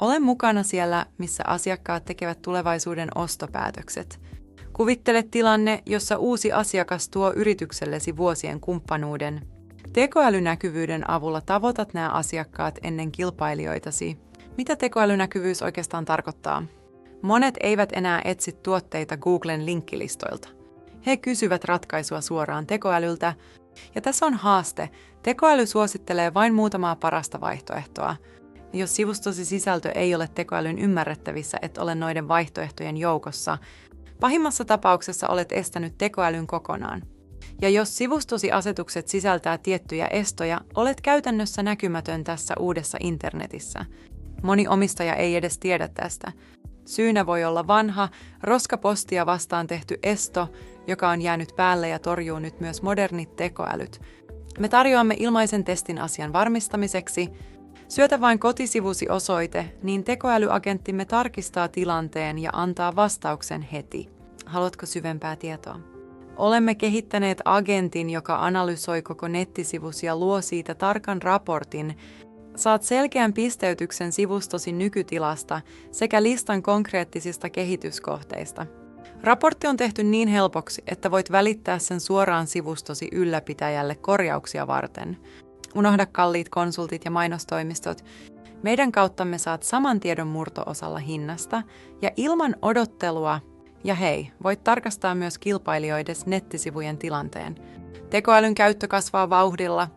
Ole mukana siellä, missä asiakkaat tekevät tulevaisuuden ostopäätökset. Kuvittele tilanne, jossa uusi asiakas tuo yrityksellesi vuosien kumppanuuden. Tekoälynäkyvyyden avulla tavoitat nämä asiakkaat ennen kilpailijoitasi. Mitä tekoälynäkyvyys oikeastaan tarkoittaa? Monet eivät enää etsi tuotteita Googlen linkkilistoilta. He kysyvät ratkaisua suoraan tekoälyltä, ja tässä on haaste. Tekoäly suosittelee vain muutamaa parasta vaihtoehtoa. Jos sivustosi sisältö ei ole tekoälyn ymmärrettävissä, et ole noiden vaihtoehtojen joukossa, pahimmassa tapauksessa olet estänyt tekoälyn kokonaan. Ja jos sivustosi asetukset sisältää tiettyjä estoja, olet käytännössä näkymätön tässä uudessa internetissä. Moni omistaja ei edes tiedä tästä. Syynä voi olla vanha, roskapostia vastaan tehty esto, joka on jäänyt päälle ja torjuu nyt myös modernit tekoälyt. Me tarjoamme ilmaisen testin asian varmistamiseksi. Syötä vain kotisivusi osoite, niin tekoälyagenttimme tarkistaa tilanteen ja antaa vastauksen heti. Haluatko syvempää tietoa? Olemme kehittäneet agentin, joka analysoi koko nettisivusi ja luo siitä tarkan raportin. Saat selkeän pisteytyksen sivustosi nykytilasta sekä listan konkreettisista kehityskohteista. Raportti on tehty niin helpoksi, että voit välittää sen suoraan sivustosi ylläpitäjälle korjauksia varten. Unohda kalliit konsultit ja mainostoimistot. Meidän kauttamme saat saman tiedon murto-osalla hinnasta ja ilman odottelua. Ja hei, voit tarkastaa myös kilpailijoiden nettisivujen tilanteen. Tekoälyn käyttö kasvaa vauhdilla.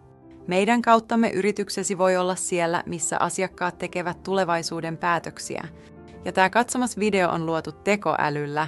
Meidän kauttamme yrityksesi voi olla siellä, missä asiakkaat tekevät tulevaisuuden päätöksiä. Ja tämä katsomas video on luotu tekoälyllä.